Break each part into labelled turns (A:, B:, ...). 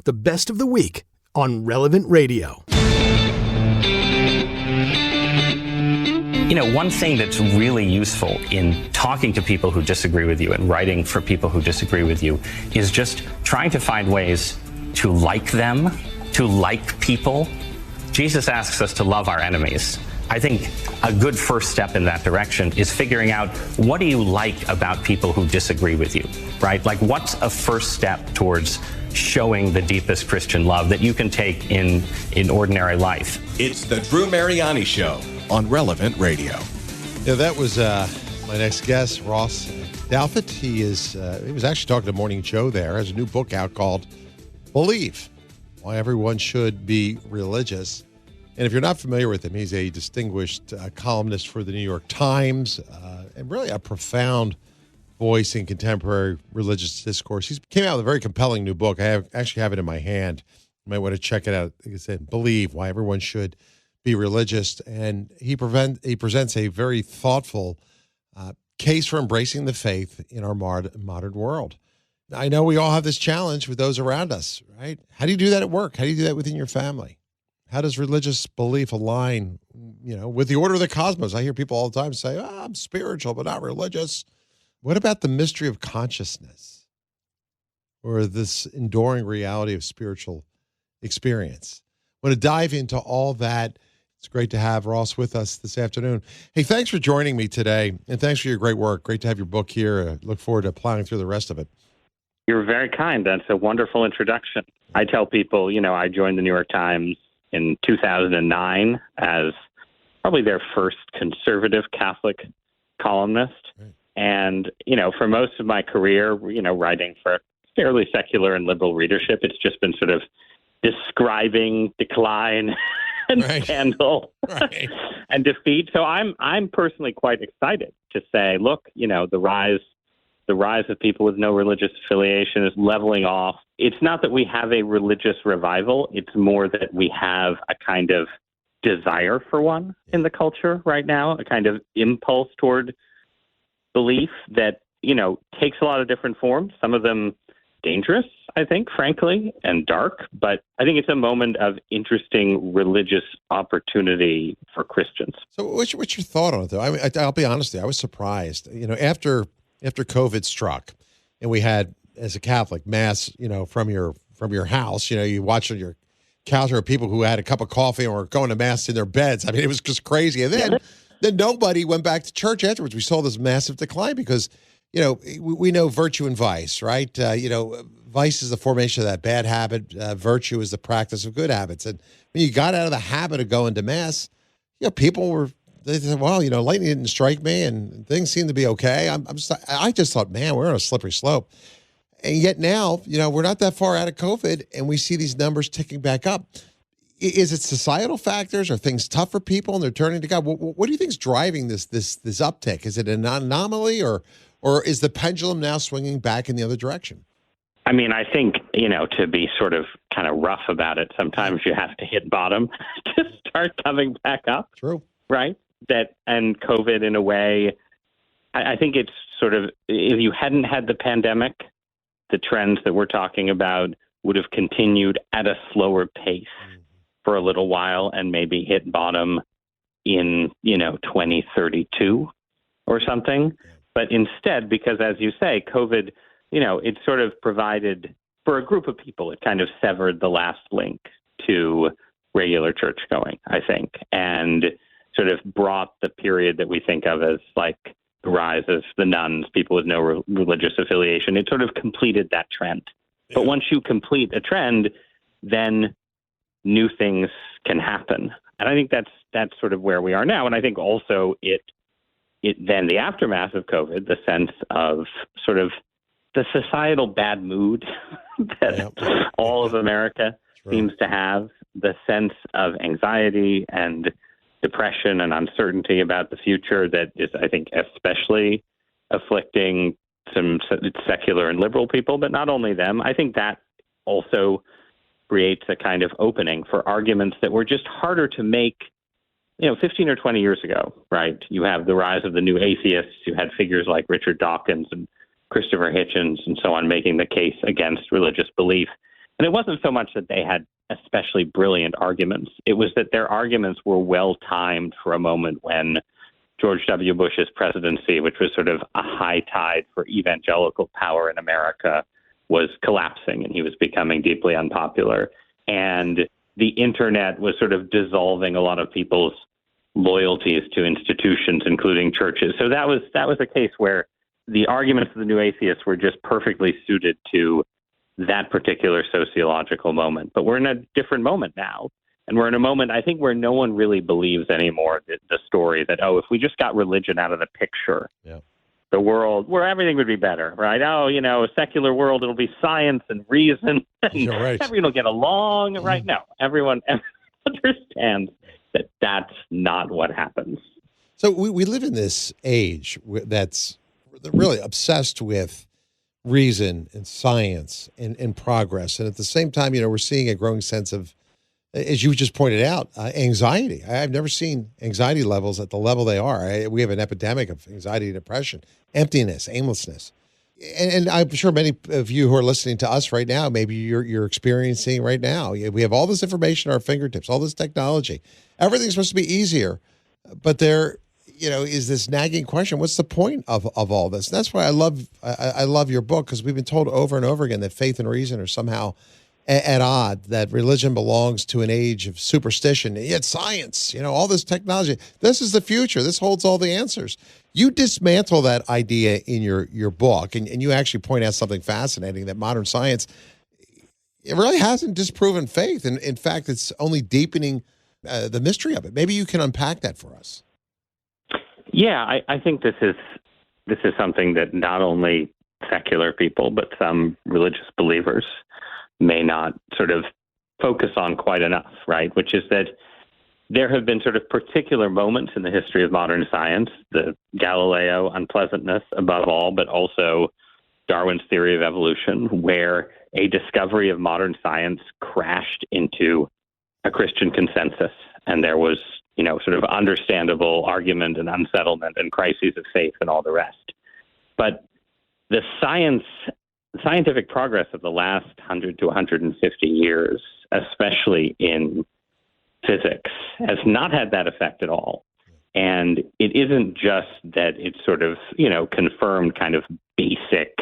A: the best of the week on Relevant Radio.
B: You know, one thing that's really useful in talking to people who disagree with you and writing for people who disagree with you is just trying to find ways to like them, to like people. Jesus asks us to love our enemies. I think a good first step in that direction is figuring out, what do you like about people who disagree with you, right? Like, what's a first step towards showing the deepest Christian love that you can take in ordinary life?
C: It's the Drew Mariani Show on Relevant Radio.
D: Yeah, that was my next guest, Ross Douthat. He was actually talking to Morning Joe there. Has a new book out called Believe, Why Everyone Should Be Religious. And if you're not familiar with him, he's a distinguished columnist for the New York Times and really a profound voice in contemporary religious discourse. He came out with a very compelling new book. I actually have it in my hand. You might want to check it out. Like I said, Believe, Why Everyone Should Be Religious. And he presents a very thoughtful case for embracing the faith in our modern world. I know we all have this challenge with those around us, right? How do you do that at work? How do you do that within your family? How does religious belief align, with the order of the cosmos? I hear people all the time say, I'm spiritual, but not religious. What about the mystery of consciousness or this enduring reality of spiritual experience? I want to dive into all that. It's great to have Ross with us this afternoon. Hey, thanks for joining me today, and thanks for your great work. Great to have your book here. I look forward to plowing through the rest of it.
B: You're very kind. That's a wonderful introduction. I tell people, I joined the New York Times in 2009 as probably their first conservative Catholic columnist. Right. And, for most of my career, writing for fairly secular and liberal readership, it's just been sort of describing decline and scandal and defeat. So I'm personally quite excited to say, look, the rise of people with no religious affiliation is leveling off. It's not that we have a religious revival. It's more that we have a kind of desire for one in the culture right now, a kind of impulse toward belief that, takes a lot of different forms, some of them dangerous, I think, frankly, and dark. But I think it's a moment of interesting religious opportunity for Christians.
D: So what's your thought on it, though? I mean, I'll be honest with you, I was surprised. After COVID struck and we had, as a Catholic, Mass, from your house, you watch on your couch, or people who had a cup of coffee or were going to Mass in their beds. I mean, it was just crazy. And then nobody went back to church afterwards. We saw this massive decline because, we know virtue and vice, right? Vice is the formation of that bad habit. Virtue is the practice of good habits. And when you got out of the habit of going to Mass, people they said, well, lightning didn't strike me and things seem to be okay. I just thought, man, we're on a slippery slope. And yet now, we're not that far out of COVID and we see these numbers ticking back up. Is it societal factors? Are things tough for people and they're turning to God? What do you think is driving this uptick? Is it an anomaly or is the pendulum now swinging back in the other direction?
B: I mean, I think, to be sort of kind of rough about it, sometimes you have to hit bottom to start coming back up.
D: True.
B: Right? And COVID, in a way, I think it's sort of, if you hadn't had the pandemic, the trends that we're talking about would have continued at a slower pace for a little while and maybe hit bottom in, 2032 or something. But instead, because as you say, COVID, it sort of provided for a group of people, it kind of severed the last link to regular church going, I think, and sort of brought the period that we think of as like the rise of the nuns, people with no religious affiliation. It sort of completed that trend. Yeah. But once you complete a trend, then new things can happen. And I think that's sort of where we are now. And I think also it then the aftermath of COVID, the sense of sort of the societal bad mood that all of America seems to have, the sense of anxiety and depression and uncertainty about the future that is, I think, especially afflicting some secular and liberal people, but not only them. I think that also creates a kind of opening for arguments that were just harder to make, 15 or 20 years ago, right? You have the rise of the new atheists. You had figures like Richard Dawkins and Christopher Hitchens and so on making the case against religious belief. And it wasn't so much that they had especially brilliant arguments. It was that their arguments were well timed for a moment when George W. Bush's presidency, which was sort of a high tide for evangelical power in America, was collapsing and he was becoming deeply unpopular. And the internet was sort of dissolving a lot of people's loyalties to institutions, including churches. So that was a case where the arguments of the new atheists were just perfectly suited to that particular sociological moment. But we're in a different moment now. And we're in a moment, I think, where no one really believes anymore the story that, if we just got religion out of the picture, the world, where everything would be better, right? A secular world, it'll be science and reason, and
D: right.
B: everyone will get along, right? No, everyone understands that that's not what happens.
D: So we live in this age that's really obsessed with reason and science and progress. And at the same time, we're seeing a growing sense of, as you just pointed out, anxiety. I've never seen anxiety levels at the level they are. We have an epidemic of anxiety and depression, emptiness, aimlessness. And I'm sure many of you who are listening to us right now, maybe you're experiencing right now. We have all this information at our fingertips, all this technology. Everything's supposed to be easier, but there, is this nagging question: what's the point of all this? And that's why I love your book, because we've been told over and over again that faith and reason are somehow at odds, that religion belongs to an age of superstition, and yet science, all this technology, this is the future. This holds all the answers. You dismantle that idea in your book, and you actually point out something fascinating, that modern science, it really hasn't disproven faith. And in fact, it's only deepening the mystery of it. Maybe you can unpack that for us.
B: Yeah, I think this is something that not only secular people, but some religious believers may not sort of focus on quite enough, right? Which is that there have been sort of particular moments in the history of modern science, the Galileo unpleasantness above all, but also Darwin's theory of evolution, where a discovery of modern science crashed into a Christian consensus. And there was, sort of understandable argument and unsettlement and crises of faith and all the rest. But the scientific progress of the last 100 to 150 years, especially in physics, has not had that effect at all. And it isn't just that it's sort of, confirmed kind of basic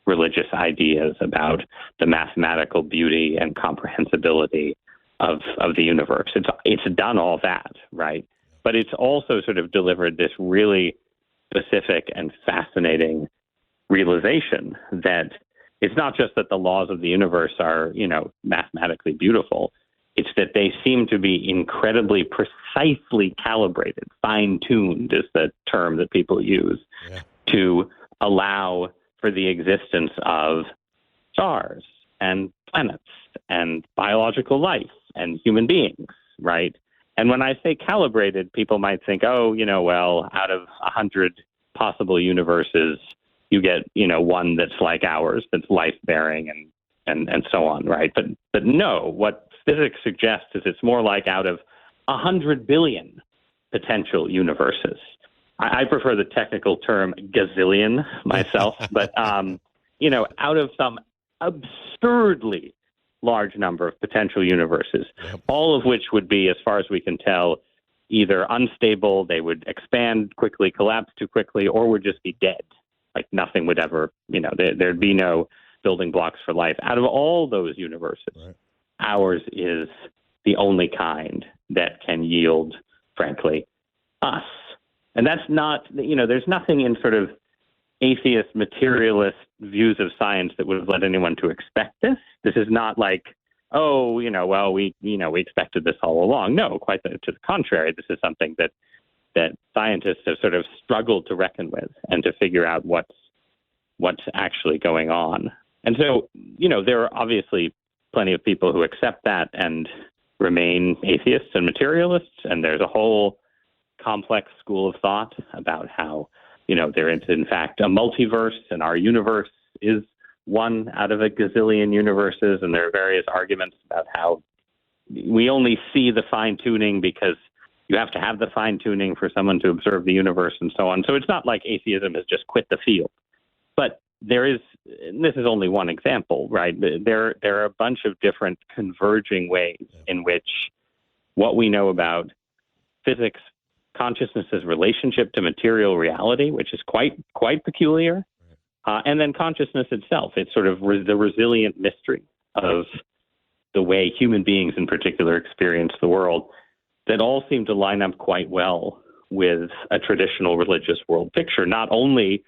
B: religious ideas about the mathematical beauty and comprehensibility of the universe. It's done all that, right? But it's also sort of delivered this really specific and fascinating realization that it's not just that the laws of the universe are, mathematically beautiful. It's that they seem to be incredibly precisely calibrated, fine-tuned is the term that people use, to allow for the existence of stars and planets and biological life and human beings, right? And when I say calibrated, people might think, out of 100 possible universes, you get, one that's like ours, that's life-bearing and so on, right? But no, what physics suggests is it's more like out of 100 billion potential universes. I prefer the technical term gazillion myself, but, out of some absurdly large number of potential universes, all of which would be, as far as we can tell, either unstable, they would expand quickly, collapse too quickly, or would just be dead. Like nothing would ever, there'd be no building blocks for life. Out of all those universes, ours is the only kind that can yield, frankly, us. And that's not, there's nothing in sort of atheist, materialist views of science that would have led anyone to expect this. This is not like, we expected this all along. No, quite to the contrary. This is something that scientists have sort of struggled to reckon with and to figure out what's actually going on. And so, there are obviously plenty of people who accept that and remain atheists and materialists. And there's a whole complex school of thought about how, there is in fact a multiverse and our universe is one out of a gazillion universes. And there are various arguments about how we only see the fine tuning because you have to have the fine tuning for someone to observe the universe and so on. So it's not like atheism has just quit the field. But there is, and this is only one example, right? There are a bunch of different converging ways in which what we know about physics, consciousness's relationship to material reality, which is quite peculiar, and then consciousness itself. It's sort of the resilient mystery of the way human beings in particular experience the world, that all seem to line up quite well with a traditional religious world picture, not only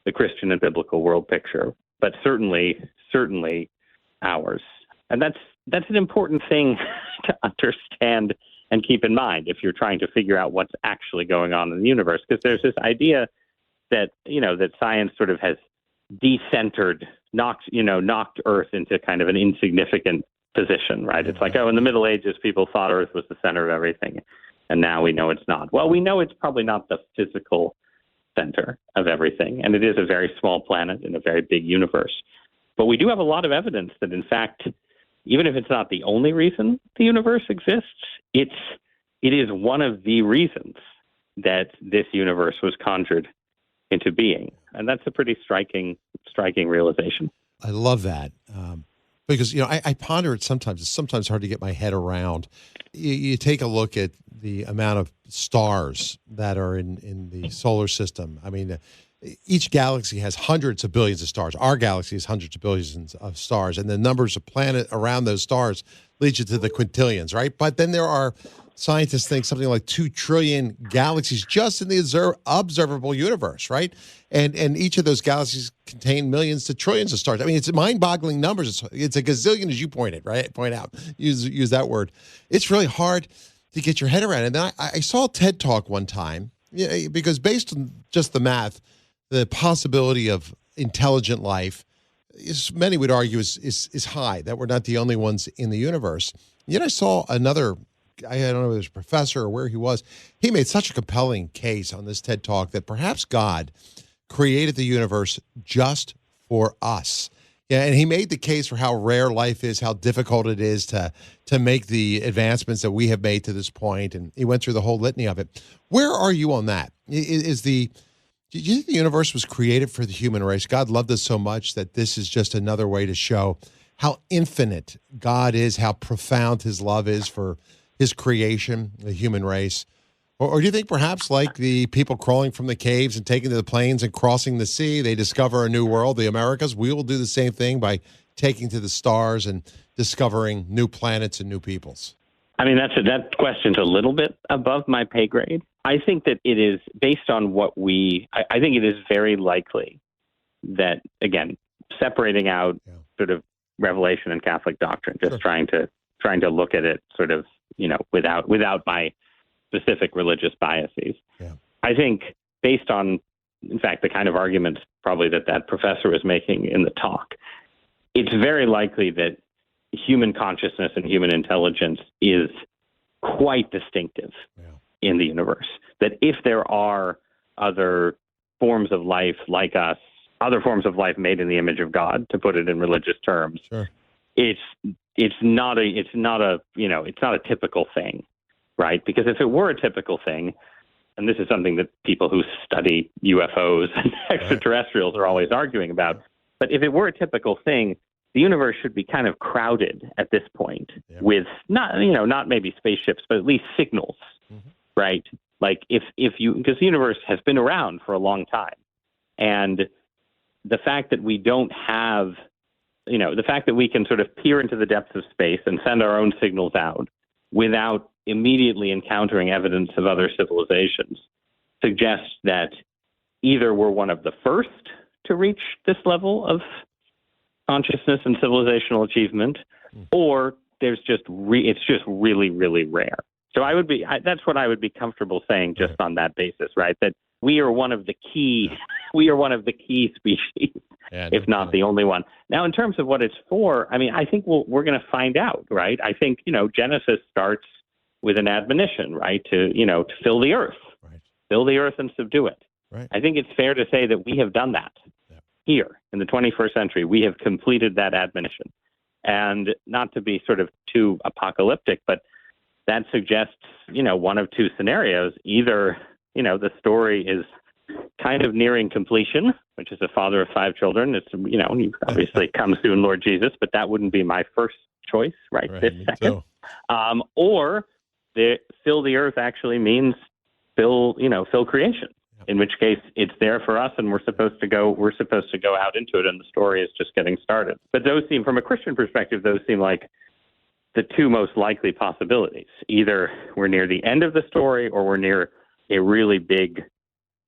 B: the Christian and biblical world picture, but certainly ours. And that's an important thing to understand and keep in mind if you're trying to figure out what's actually going on in the universe, because there's this idea that, that science sort of has decentered, knocked Earth into kind of an insignificant position, right? It's like, in the Middle Ages, people thought Earth was the center of everything, and now we know it's not. Well, we know it's probably not the physical center of everything, and it is a very small planet in a very big universe. But we do have a lot of evidence that, in fact, even if it's not the only reason the universe exists, it is one of the reasons that this universe was conjured into being. And that's a pretty striking realization.
D: I love that. Because, I ponder it sometimes. It's sometimes hard to get my head around. You take a look at the amount of stars that are in the solar system. I mean, each galaxy has hundreds of billions of stars. Our galaxy has hundreds of billions of stars. And the numbers of planets around those stars leads you to the quintillions, right? But then there are, scientists think, something like 2 trillion galaxies just in the observable universe, right? And each of those galaxies contain millions to trillions of stars. I mean, it's mind-boggling numbers. It's a gazillion, as you point out. Use that word. It's really hard to get your head around. And then I saw a TED Talk one time, because based on just the math, the possibility of intelligent life, many would argue, is high, that we're not the only ones in the universe. Yet I saw another, I don't know if it was a professor or where he was, he made such a compelling case on this TED Talk that perhaps God created the universe just for us. Yeah, and he made the case for how rare life is, how difficult it is to make the advancements that we have made to this point, and he went through the whole litany of it. Where are you on that? Do you think the universe was created for the human race? God loved us so much that this is just another way to show how infinite God is, how profound his love is for his creation, the human race? Or do you think perhaps like the people crawling from the caves and taking to the plains and crossing the sea, they discover a new world, the Americas? We will do the same thing by taking to the stars and discovering new planets and new peoples.
B: I mean, that question's a little bit above my pay grade. I think that it is based on I think it is very likely that, again, separating out sort of Revelation and Catholic doctrine, just trying to look at it sort of, without my specific religious biases. Yeah. I think based on, in fact, the kind of arguments probably that professor was making in the talk, it's very likely that human consciousness and human intelligence is quite distinctive in the universe. That if there are other forms of life like us, other forms of life made in the image of God, to put it in religious terms, it's not a typical thing, right? Because if it were a typical thing, and this is something that people who study UFOs and extraterrestrials are always arguing about, but if it were a typical thing, the universe should be kind of crowded at this point with not maybe spaceships, but at least signals, right? Like because the universe has been around for a long time, and the fact that we don't have, the fact that we can sort of peer into the depths of space and send our own signals out without immediately encountering evidence of other civilizations suggests that either we're one of the first to reach this level of consciousness and civilizational achievement, or it's just really, really rare. So that's what I would be comfortable saying just on that basis, right? That we are one of the key species, if not the only one. Now, in terms of what it's for, I mean, I think we're going to find out, right? I think, Genesis starts with an admonition, right? To fill the earth, fill the earth and subdue it. Right. I think it's fair to say that we have done that here in the 21st century. We have completed that admonition. And not to be sort of too apocalyptic, but that suggests, one of two scenarios. Either, the story is kind of nearing completion, which is a father of 5 children. It's, you obviously come soon, Lord Jesus, but that wouldn't be my first choice this second. Or fill the earth actually means fill creation, in which case it's there for us and we're supposed to go out into it, and the story is just getting started. But those seem, from a Christian perspective, like the 2 most likely possibilities. Either we're near the end of the story or we're near a really big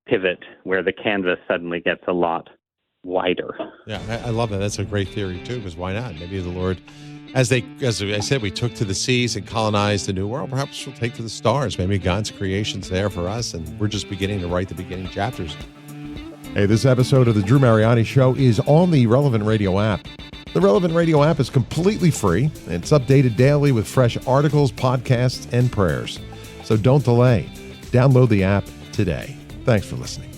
B: pivot where the canvas suddenly gets a lot wider.
D: Yeah, I love that. That's a great theory too, because why not? Maybe the Lord, as I said, we took to the seas and colonized the new world. Perhaps we'll take to the stars. Maybe God's creation's there for us, and we're just beginning to write the beginning chapters. Hey, this episode of the Drew Mariani Show is on the Relevant Radio app. The Relevant Radio app is completely free, and it's updated daily with fresh articles, podcasts, and prayers. So don't delay. Download the app today. Thanks for listening.